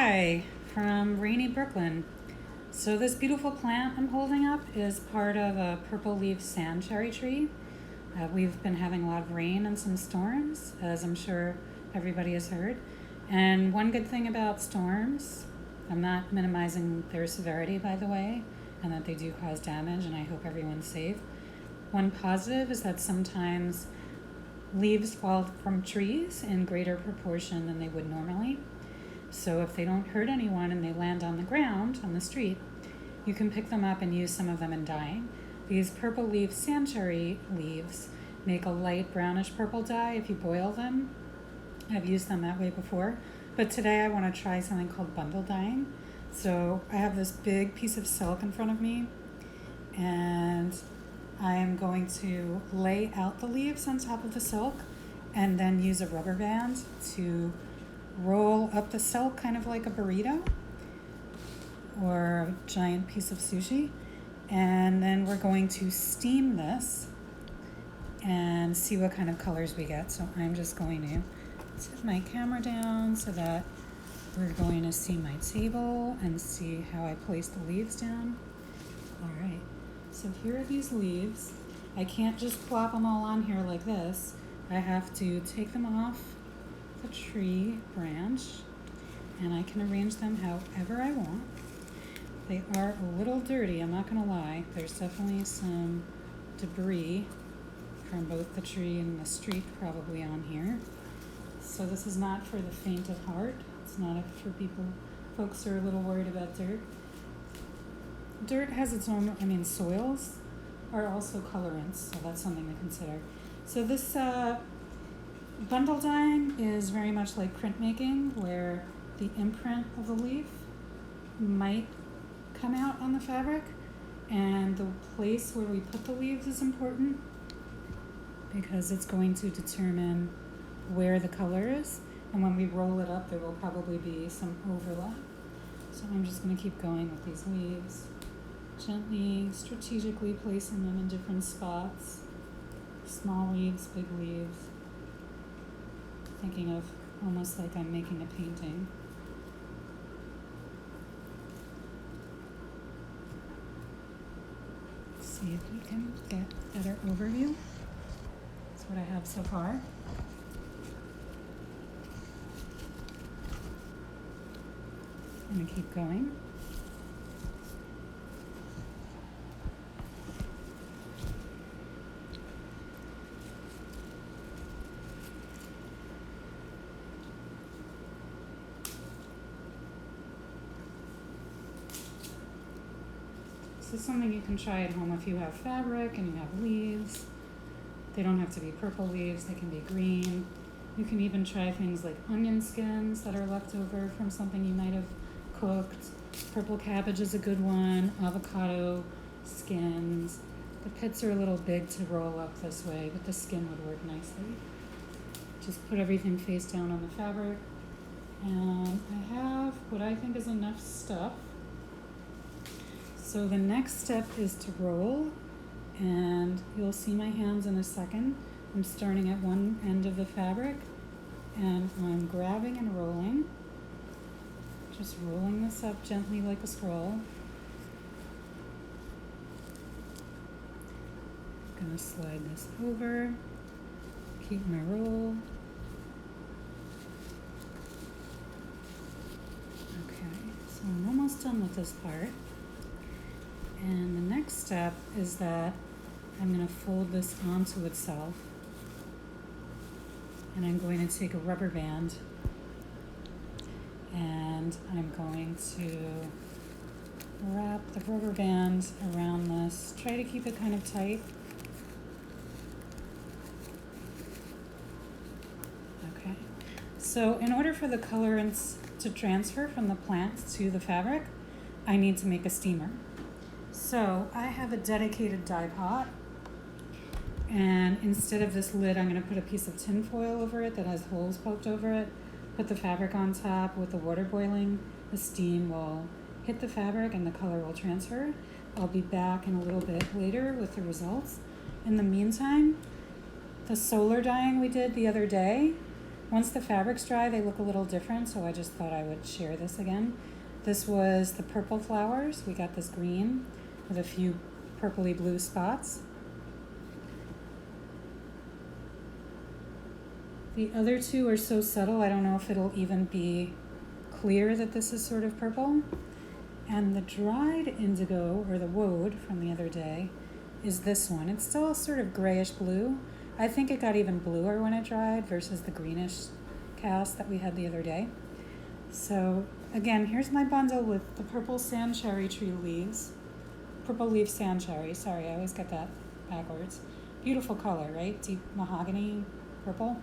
Hi from rainy Brooklyn. So this beautiful plant I'm holding up is part of a purple leaf sandcherry tree. We've been having a lot of rain and some storms, as I'm sure everybody has heard. And one good thing about storms, I'm not minimizing their severity, by the way, and that they do cause damage, and I hope everyone's safe. One positive is that sometimes leaves fall from trees in greater proportion than they would normally. So if they don't hurt anyone and they land on the ground, on the street, you can pick them up and use some of them in dyeing. These purple leaf sandcherry leaves make a light brownish purple dye if you boil them. I've used them that way before, but today I want to try something called bundle dyeing. So I have this big piece of silk in front of me, and I am going to lay out the leaves on top of the silk and then use a rubber band to roll up the silk kind of like a burrito or a giant piece of sushi. And then we're going to steam this and see what kind of colors we get. So I'm just going to set my camera down so that we're going to see my table and see how I place the leaves down. All right, so here are these leaves. I can't just plop them all on here like this. I have to take them off the tree branch, and I can arrange them however I want. They are a little dirty, I'm not gonna lie. There's definitely some debris from both the tree and the street probably on here. So this is not for the faint of heart. It's not for folks who are a little worried about dirt. Dirt has its own, soils are also colorants, so that's something to consider. So this bundle dyeing is very much like printmaking, where the imprint of the leaf might come out on the fabric, and the place where we put the leaves is important because it's going to determine where the color is, and when we roll it up there will probably be some overlap. So I'm just going to keep going with these leaves, gently, strategically placing them in different spots. Small leaves, big leaves. Thinking of almost like I'm making a painting. Let's see if we can get a better overview. That's what I have so far. I'm going to keep going. This is something you can try at home if you have fabric and you have leaves. They don't have to be purple leaves, they can be green. You can even try things like onion skins that are left over from something you might have cooked. Purple cabbage is a good one, avocado skins. The pits are a little big to roll up this way, but the skin would work nicely. Just put everything face down on the fabric. And I have what I think is enough stuff. So the next step is to roll, and you'll see my hands in a second. I'm starting at one end of the fabric, and I'm grabbing and rolling. Just rolling this up gently like a scroll. I'm gonna slide this over, keep my roll. Okay, so I'm almost done with this part. And the next step is that I'm going to fold this onto itself, and I'm going to take a rubber band and I'm going to wrap the rubber band around this. Try to keep it kind of tight. Okay, so in order for the colorants to transfer from the plant to the fabric, I need to make a steamer. So I have a dedicated dye pot, and instead of this lid, I'm going to put a piece of tin foil over it that has holes poked over it, put the fabric on top. With the water boiling, the steam will hit the fabric and the color will transfer. I'll be back in a little bit later with the results. In the meantime, the solar dyeing we did the other day, Once the fabrics dry, they look a little different, so I just thought I would share this again. This was the purple flowers. We got this green with a few purpley blue spots. The other two are so subtle, I don't know if it'll even be clear that this is sort of purple. And the dried indigo, or the woad from the other day, is this one. It's still sort of grayish blue. I think it got even bluer when it dried versus the greenish cast that we had the other day. So again, here's my bundle with the purple sandcherry tree leaves. Purple leaf sandcherry, sorry, I always get that backwards. Beautiful color, right? Deep mahogany purple.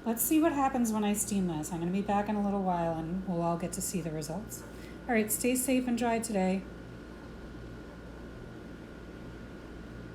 Let's see what happens when I steam this. I'm going to be back in a little while and we'll all get to see the results. All right, stay safe and dry today.